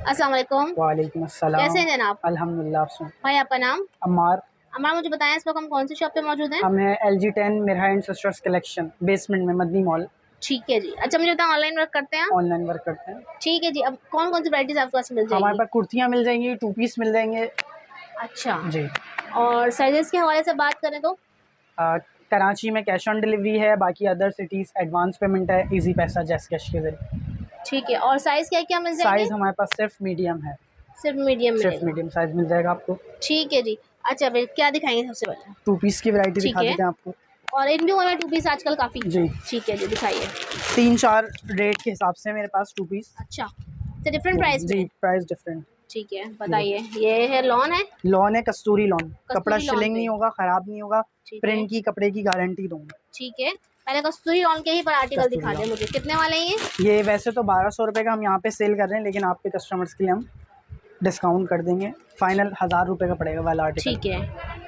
अस्सलाम वालेकुम। वालेकुम अस्सलाम। कैसे हैं जनाब? अल्हम्दुलिल्लाह। आप सुन। भाई आपका नाम? अम्मार। अम्मार, मुझे बताएं इस वक्त हम कौन सी शॉप पे मौजूद हैं? हम हैं LG10 Mirha and sisters collection, basement में मदनी मॉल। ठीक है जी। अच्छा, मुझे बताएं ऑनलाइन वर्क करते हैं आप? ऑनलाइन वर्क करते हैं। ठीक है जी। अब कौन कौन सी वैराइटीज आपके पास मिल हमारे जाएगी? पास कुर्तियाँ मिल जाएंगी, 2 पीस मिल जाएंगे अच्छा। जी। और साइजेस के हवाले से बात करें तो? कराची में कैश ऑन डिलीवरी है, बाकी अदर सिटीज़ एडवांस पेमेंट है, इजी पैसा जैस कैश के जरिए। ठीक है। और साइज क्या क्या मिल जाएंगे? साइज़ हमारे पास सिर्फ मीडियम है, सिर्फ मीडियम सिर्फ मिलेगा? मीडियम साइज़ मिल जाएगा आपको। ठीक है जी। अच्छा भाई, क्या दिखाएंगे सबसे पहले? 2 पीस की वैरायटी ठीक दिखा है। देते हैं आपको। और इन भी हुए हैं 2 पीस आजकल काफ़ी? जी। ठीक है जी, दिखाइए। 3-4 रेट के हिसाब से मेरे पास 2 पीस। अच्छा, तो डिफरेंट प्राइस जी, में? Price different. ठीक है, बताइए। ये है लॉन है? लॉन है, कस्तूरी लॉन। कपड़ा कस्तूरी लॉन शिलिंग पे? नहीं होगा, ख़राब नहीं होगा। ठीक है। प्रिंट की कपड़े की गारंटी दूंगा। ठीक है। पहले कस्तूरी लॉन के ही पर आर्टिकल कस्तूरी दिखा दें लॉन मुझे, कितने वाले हैं ये वैसे तो 1200 रुपये का हम यहाँ पे सेल कर रहे हैं, लेकिन आपके कस्टमर्स के लिए हम डिस्काउंट कर देंगे। फाइनल 1000 रुपये का पड़ेगा वाला आर्टिकल। ठीक है।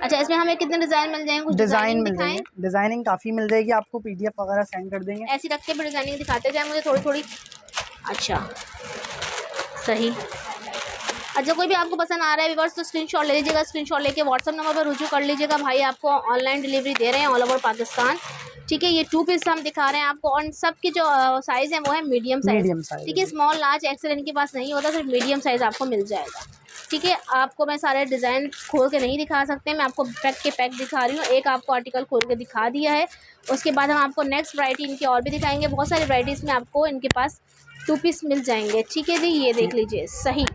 अच्छा, इसमें हमें कितने डिज़ाइन मिल जाएंगे? कुछ डिज़ाइन डिज़ाइनिंग मिल दिखाएं। जाएंगे, डिज़ाइनिंग काफ़ी मिल जाएगी आपको, PDF वगैरह सेंड कर देंगे। ऐसी रख के भी डिज़ाइनिंग दिखाते जाए मुझे थोड़ी थोड़ी। अच्छा, सही। अच्छा, कोई भी आपको पसंद आ रहा है व्यूअर्स तो स्क्रीनशॉट ले लीजिएगा। स्क्रीनशॉट लेके व्हाट्सअप नंबर पर रुजू कर लीजिएगा। भाई आपको ऑनलाइन डिलीवरी दे रहे हैं ऑल ओवर पाकिस्तान। ठीक है, ये 2 पीस हम दिखा रहे हैं आपको और सब की जो साइज़ है वो है मीडियम साइज़। मीडियम साइज ठीक है, स्मॉल लार्ज एक्सेल इनके पास नहीं होता, सिर्फ मीडियम साइज़ आपको मिल जाएगा। ठीक है, आपको मैं सारे डिज़ाइन खोल के नहीं दिखा सकते, मैं आपको पैक के पैक दिखा रही हूँ। एक आपको आर्टिकल खोल के दिखा दिया है, उसके बाद हम आपको नेक्स्ट वैरायटी इनकी और भी दिखाएंगे। बहुत सारी वैराइटीज़ में आपको इनके पास 2 पीस मिल जाएंगे। ठीक है जी, ये देख लीजिए। सही।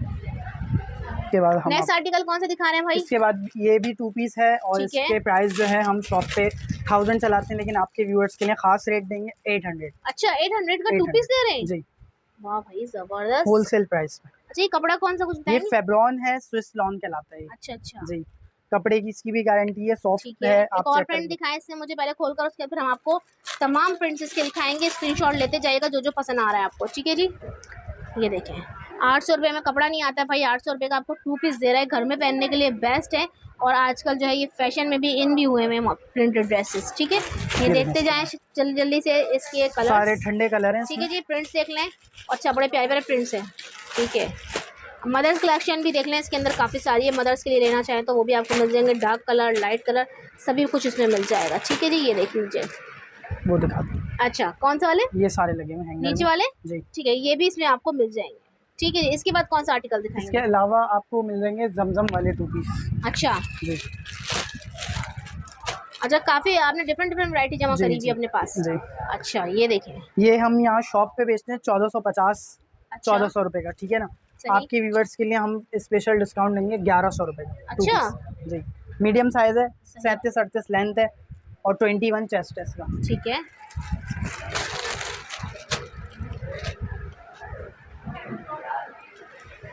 के बाद हम नेक्स्ट आर्टिकल कौन सा दिखा रहे हैं भाई? इसके बाद ये भी 2 पीस है और ठीक है। इसके प्राइस जो है हम शॉप पे 1000 चलाते हैं, लेकिन आपके व्यूअर्स के लिए खास रेट देंगे 800। अच्छा, 800 का 2 पीस 800 दे रहे हैं? जी, वाह भाई, जबरदस्त। होलसेल प्राइस में। अच्छा, ये कपड़ा कौन सा कुछ ये बताएंगे? फेब्रॉन है, स्विस लॉन कहलाता है ये। अच्छा अच्छा। जी, कपड़े की इसकी भी गारंटी है, ठीक सॉफ्ट है, है, एक आप और चेक प्रिंट करेंगे। दिखाएं इससे मुझे पहले खोलकर, उसके बाद फिर हम आपको तमाम प्रिंट्स इसके दिखाएंगे। स्क्रीनशॉट लेते जाइएगा जो जो पसंद आ रहा है आपको। ठीक है जी, ये देखें। 800 रुपये में कपड़ा नहीं आता भाई, 800 रुपये का आपको 2 पीस दे रहा है, घर में पहनने के लिए बेस्ट है। और आजकल जो है ये फैशन में भी इन भी हुए हैं प्रिंटेड ड्रेसेस। ठीक है, ये देखते जाएं जल्दी जल्दी से इसके सारे कलर्स। ठंडे कलर हैं ठीक इसमें। है जी, प्रिंट्स देख लें। अच्छा, बड़े प्यारे प्यारे प्रिंट्स हैं। ठीक है, मदर्स कलेक्शन भी देख लें, इसके अंदर काफ़ी सारी है। मदर्स के लिए लेना चाहें तो वो भी आपको मिल जाएंगे, डार्क कलर, लाइट कलर, सभी कुछ इसमें मिल जाएगा। ठीक है जी, ये देख लीजिए। वो दिखा दो। अच्छा, कौन सा वाले? ये सारे लगे हुए हैंगर नीचे में। वाले? जी, ठीक है, ये भी इसमें आपको मिल जाएंगे। ठीक है जी, इसके बाद कौन सा आर्टिकल इसके दिखाएंगे? अलावा आपको मिल जाएंगे जमजम वाले 2 पीस। अच्छा। जी अच्छा, काफ़ी आपने डिफरेंट डिफरेंट वैरायटी जमा जी करी हुई जी अपने पास। जी। अच्छा, ये देखें। ये हम यहाँ शॉप पे बेचते हैं 1450, अच्छा। 1400 रुपये का। ठीक है ना, सही। आपके व्यूवर्स के लिए हम स्पेशल डिस्काउंट देंगे 1100 रुपये का 2 अच्छा। पीस। जी, मीडियम साइज़ है, सही। 37-38 लेंथ है और 21 चेस्ट है इसका। ठीक है।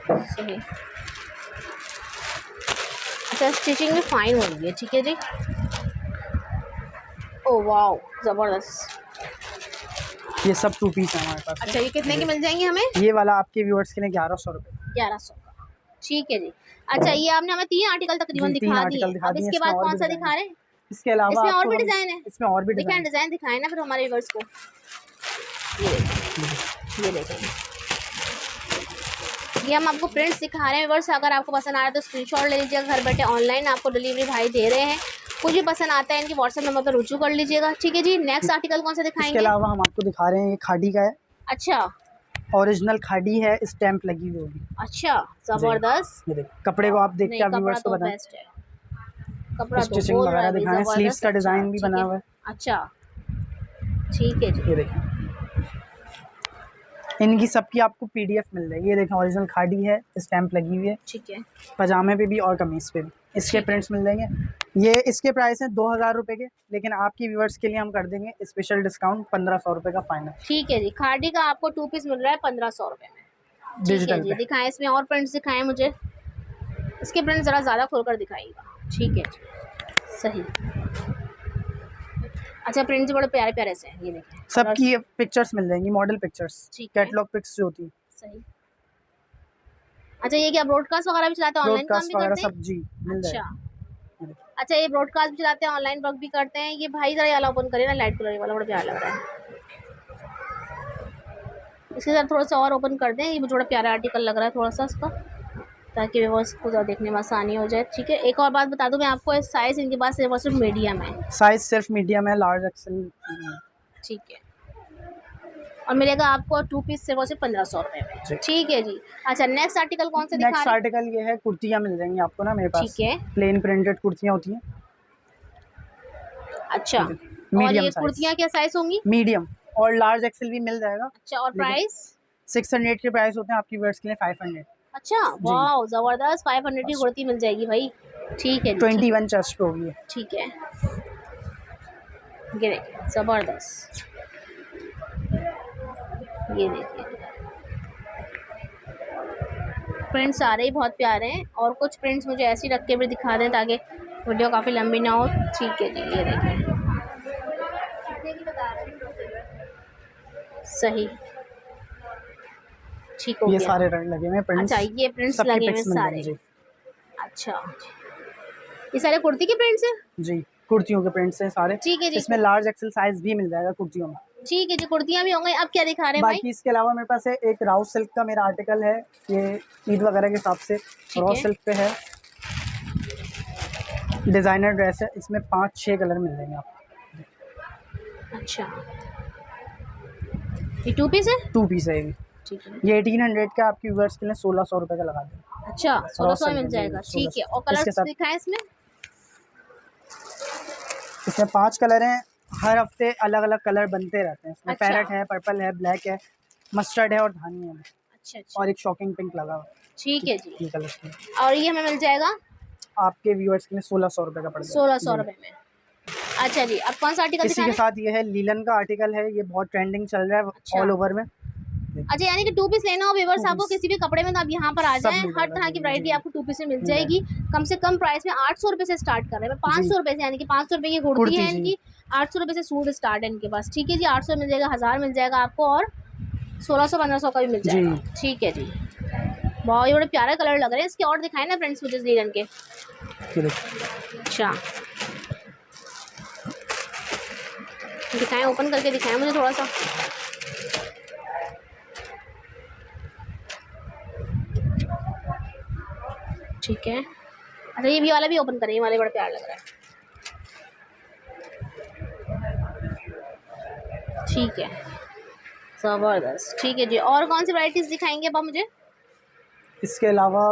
सही। अच्छा, स्टिचिंग भी फाइन हो रही है। ठीक है जी। ओ वाओ, ज़बरदस्त। ये सब 2 पीस है हमारे पास। अच्छा, ये कितने की मिल जाएंगी हमें? ये वाला आपके व्यूवर्स के लिए 1100 रुपये। 1100 का। ठीक है जी। अच्छा, ये आपने हमें 3 आर्टिकल तकरीबन जी, 3 दिखा दिए आर्टिकल हैं। दिखा अब दिए, इसके इसमें बाद और कौन भी सा डिज़ाइन दिखा है। रहे हैं? इसके अलावा इसमें और आपको भी हम डिज़ाइन है? इसमें और भी दिखाएं, डिज़ाइन डिज़ाइन दिखाएं ना फिर हमारे व्यूअर्स को। ये देखें। ये हम आपको प्रिंट्स दिखा रहे हैं व्यूअर्स। अगर आपको पसंद आ रहा है तो स्क्रीनशॉट ले लीजिएगा। घर बैठे ऑनलाइन आपको डिलीवरी भाई दे रहे हैं। कुछ भी पसंद आता है इनकी व्हाट्सएप नंबर पर रुजू कर लीजिएगा। ठीक है जी, नेक्स्ट आर्टिकल कौन सा इसके दिखाएंगे? अलावा हम आपको दिखा रहे हैं, ये खादी का है, अच्छा। ओरिजिनल खादी है, स्टैंप लगी हुई होगी। अच्छा, जी, ज़बरदस्त। ये देखिए, कपड़े को आप देख के नहीं, आप कपड़ा व्यूअर्स को तो बताएं। बेस्ट है। कपड़ा तो स्टिचिंग बोल रहा है वगैरह भाई, दिखाएं, स्लीव्स ज़बरदस्त। का अच्छा, डिज़ाइन भी ठीक बना है। हुआ है। अच्छा, ठीक है जी। ये देखिए, इनकी सबकी आपको PDF मिल जाएगी। ये देखें, ओरिजिनल खादी है, स्टैंप लगी हुई है, ठीक है। पजामे पे भी और कमीज़ पे भी इसके ठीक है। प्रिंट्स मिल जाएंगे। ये इसके प्राइस हैं 2000 रुपये के, लेकिन आपकी व्यूअर्स के लिए हम कर देंगे स्पेशल डिस्काउंट 1500 रुपये का फाइनल। ठीक है जी, खादी का आपको 2 पीस मिल रहा है 1500 रुपये में। ठीक है डिजिटल जी, पे। दिखाएं इसमें और प्रिंट्स दिखाएं मुझे। इसके प्रिंट ज़रा ज़्यादा खोलकर दिखाइएगा। ठीक है जी, सही। अच्छा, प्रिंट्स बड़े प्यारे प्यारे से हैं, ये देखें कलर्स। सबकी पिक्चर्स मिल जाएंगी, मॉडल पिक्चर्स, ठीक है। कैटलॉग पिक्स जो होती है। सही। अच्छा, ये क्या ब्रॉडकास्ट वगैरह भी चलाते हैं, ऑनलाइन काम भी ब्रॉडकास्ट वगैरह करते हैं? सब जी मिल अच्छा। जाएगा। अच्छा, ये ब्रॉडकास्ट भी चलाते हैं, ऑनलाइन वर्क भी करते हैं। ये भाई ज़रा ये वाला ओपन करिए ना, लाइट कलर वाला बड़ा प्यारा लग रहा है। इसके साथ थोड़ा सा और ओपन कर दें, ये मुझे थोड़ा प्यारा आर्टिकल लग रहा है थोड़ा सा इसका, ताकि वो इसको ज़्यादा देखने में आसानी हो जाए। ठीक है, एक और बात बता दूं मैं आपको, साइज़ इनके पास वो सिर्फ मीडियम है। साइज सिर्फ मीडियम है, लार्ज एक्सेल। ठीक है, और मिलेगा आपको 2 पीस सिर्फ और सिर्फ 1500 रुपये में। ठीक है जी। अच्छा, नेक्स्ट आर्टिकल कौन सा दिखा नेक्स्ट रहे हैं? आर्टिकल ये है, कुर्तियाँ मिल जाएंगी आपको ना मेरे पास। ठीक है। प्लेन प्रिंटेड कुर्तियाँ होती हैं। अच्छा, और मीडियम ये साइज, कुर्तियाँ क्या साइज़ होंगी? मीडियम और लार्ज एक्सेल भी मिल जाएगा। अच्छा, और लेकिन प्राइस? 600 के प्राइस होते हैं, आपकी वर्ड्स के लिए 500। अच्छा, जी, वाह ज़बरदस्त, 500 की कुर्ती मिल जाएगी भाई। ठीक है जी, ठीक 21 चेस्ट पे होगी। ठीक है, ये देखिए ज़बरदस्त, ये देखिए प्रिंट्स सारे ही बहुत प्यारे हैं, और कुछ प्रिंट्स मुझे ऐसे ही रख के भी दिखा दें ताकि वीडियो काफ़ी लंबी ना हो। ठीक है जी, ये देखिए सही, ठीक हो ये गया। सारे रंग लगे हुए हैं प्रिंट्स, अच्छा, ये प्रिंट्स सबके लगे हुए हैं पिक्स मिल सारे। जाएंगे। जी अच्छा, ये सारे कुर्ती के प्रिंट्स हैं? जी, कुर्तियों के प्रिंट्स हैं सारे। ठीक है जी, इसमें लार्ज एक्सेल साइज भी मिल जाएगा कुर्तियों में। ठीक है जी, कुर्तियाँ भी होंगी। अब क्या दिखा रहे हैं भाई? बाकी इसके अलावा मेरे पास है एक राउ सिल्क का मेरा आर्टिकल है, ये ईद वगैरह के हिसाब से ठीक रॉ है। सिल्क पे है, डिज़ाइनर ड्रेस है। इसमें 5-6 कलर मिल जाएंगे आपको। अच्छा, ये 2 पीस है? 2 पीस है ये। ठीक है। ये 1800 का आपकी व्यूअर्स के लिए 1600 रुपये का लगा दें। अच्छा, रॉ 1600 में सिल्क मिल है जी, जाएगा। ठीक है, 1600 और इसके कलर्स साथ। दिखाएं इसमें? इसमें 5 कलर हैं। हर हफ्ते अलग अलग कलर बनते रहते हैं इसमें। अच्छा। पैरट है, पर्पल है, ब्लैक है, मस्टर्ड है और धानी है, अच्छा अच्छा, और एक शॉकिंग पिंक लगा हुआ ठीक है। है जी। ये कलर में और ये हमें मिल जाएगा आपके व्यूअर्स के लिए 1600 रुपये का पड़ जाएगा 1600 जी। रुपये में। अच्छा जी, अब कौन सा आर्टिकल इसी दिखा के रहे हैं? साथ ये है, लीलन का आर्टिकल है, ये बहुत ट्रेंडिंग चल रहा है अच्छा। ऑल ओवर में। अच्छा, यानी कि 2 पीस लेना हो व्यूअर्स 2 आपको पीस किसी भी कपड़े में, तो आप यहाँ पर आ सब जाएँ, मिल हर जाएगा तरह की जी, वैरायटी जी आपको 2 पीस में मिल मिल जाएगी। जाएगा कम से कम प्राइस में 800 रुपये से स्टार्ट कर रहे हैं। 500 रुपये से, यानी कि 500 रुपये की कुर्ती कुर्ती है जी। इनकी, 800 रुपये से सूट स्टार्ट है इनके पास। ठीक है जी, 800 मिल जाएगा, 1000 मिल जाएगा आपको, और 1600-1500 का भी मिल जी जाएगा। ठीक है जी, बहुत ये बड़े प्यारे कलर लग रहे हैं इसके। और दिखाए ना फ्रेंड्स मुझे लीलन के। ये देखिए। अच्छा, दिखाएं, ओपन करके दिखाएं मुझे थोड़ा सा। ठीक है, अच्छा ये भी वाला भी ओपन करें, ये वाले बड़ा प्यारा लग रहा है। ठीक है, ज़बरदस्त। ठीक है जी, और कौन सी वैराइटीज़ दिखाएंगे अब आप मुझे? इसके अलावा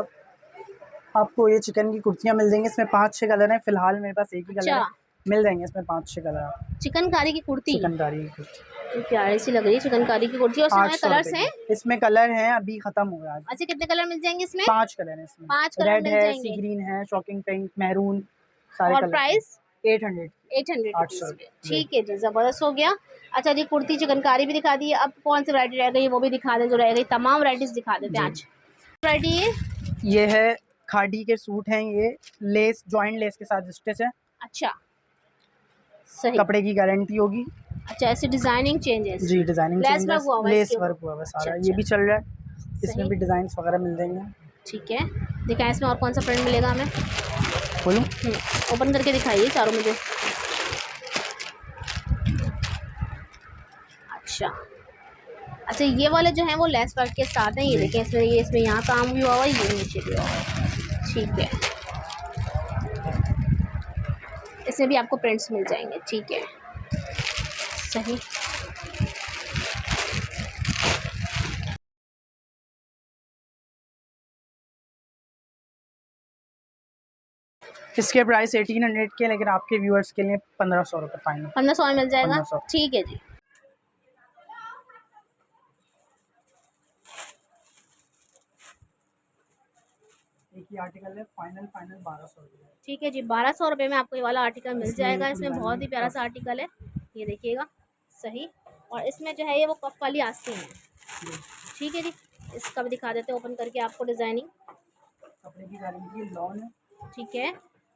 आपको ये चिकन की कुर्तियाँ मिल जाएंगी। इसमें 5-6 कलर हैं, फिलहाल मेरे पास एक ही कलर अच्छा, है। मिल जाएंगे इसमें 5-6 कलर आपको। चिकनकारी की कुर्ती, चिकनकारी की कुर्ती ये प्यारी सी लग रही है चिकनकारी की कुर्ती, और उसमें हमारे 800 कलर्स रुपये हैं। की। इसमें कलर हैं, अभी ख़त्म हो गया आज। अच्छा, कितने कलर मिल जाएंगे इसमें? 5 कलर हैं इसमें। 5 कलर रेड मिल है, सी जाएंगे। ग्रीन है, शॉकिंग पिंक, मैरून, सारे और कलर हैं। प्राइस? 800 800 800 रुपीज़ में। रुपये जी। ठीक है जी, ज़बरदस्त हो गया। अच्छा जी, कुर्ती चिकनकारी भी दिखा दी है। अब कौन सी वैरायटी रह गई वो भी दिखा दें, जो रह गई तमाम वैराइटीज़ दिखा देते हैं जी, आज। वैरायटी है? ये है खादी के सूट हैं, ये लेस, जॉइंट लेस के साथ स्टिच है। अच्छा, सही। कपड़े की गारंटी होगी। अच्छा, ऐसे डिज़ाइनिंग चेंजेस, जी, डिज़ाइनिंग लेस वर्क चेंजेस, हुआ हुआ है लेस इसके ऊपर। वर्क हुआ हुआ है अच्छा सारा, ये अच्छा, भी चल रहा है। इसमें सही। भी डिज़ाइंस वगैरह मिल जाएंगे। ठीक है, दिखाएं इसमें और कौन सा प्रिंट मिलेगा हमें? बोलूँ? ओपन करके दिखाइए चारों मुझे। अच्छा, अच्छा ये वाले जो हैं वो लेस वर्क के साथ हैं। ये जी, देखें, इसमें ये, इसमें यहाँ काम भी हुआ हुआ है, ये नीचे भी हुआ हुआ है। ठीक है, इसमें भी आपको प्रिंट्स मिल जाएंगे। ठीक है, सही। इसके प्राइस 1800 के, लेकिन आपके व्यूअर्स के लिए 1500 रुपये फाइनल। 1500 में मिल जाएगा। 1500। ठीक है जी। एक ही आर्टिकल है, फाइनल 1200 रुपये। ठीक है जी, 1200 रुपये में आपको ये वाला आर्टिकल मिल इसमें जाएगा। एक इसमें बहुत ही डिज़ाइनिंग प्यारा सा आर्टिकल है, ये देखिएगा, सही। और इसमें जो है ये वो कफ वाली आस्तीन है। ठीक है जी, इसका भी दिखा देते हैं ओपन करके आपको डिज़ाइनिंग। कपड़े की गारंटी, लॉन है। ठीक है,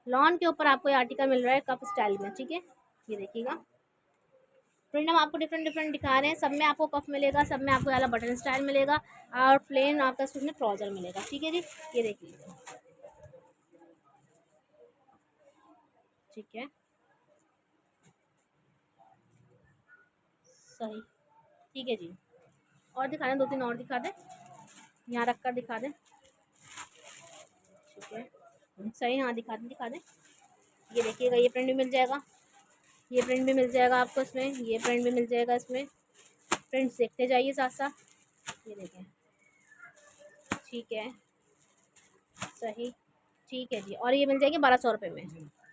लॉन के ऊपर आपको ये आर्टिकल मिल रहा है कप स्टाइल में। ठीक है, ये देखिएगा, प्रिंट हम आपको डिफरेंट डिफरेंट दिखा रहे हैं। सब में आपको कफ मिलेगा, सब में आपको वाला बटन स्टाइल मिलेगा, और प्लेन आपका इसमें ट्राउजर मिलेगा। ठीक है जी, ये देखिए, ठीक है, सही। ठीक है जी, और दिखा दें, 2-3 और दिखा दें, यहाँ रख कर दिखा दें। ठीक है, सही, हाँ दिखा दें। ये देखिएगा, ये प्रिंट भी मिल जाएगा, ये प्रिंट भी मिल जाएगा आपको इसमें, ये प्रिंट भी मिल जाएगा इसमें। प्रिंट्स देखते जाइए साथ साथ। ये देखें, ठीक है, सही, ठीक है जी। और ये मिल जाएगी 1200 रुपये में।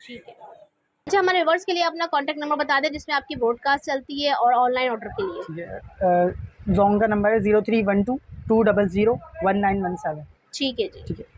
ठीक है। अच्छा, हमारे व्यूअर्स के लिए अपना कॉन्टैक्ट नंबर बता दें जिसमें आपकी ब्रॉडकास्ट चलती है और ऑनलाइन ऑर्डर के लिए। ठीक है, जोंग का नंबर है 0312 200 1917। ठीक है जी। ठीक है।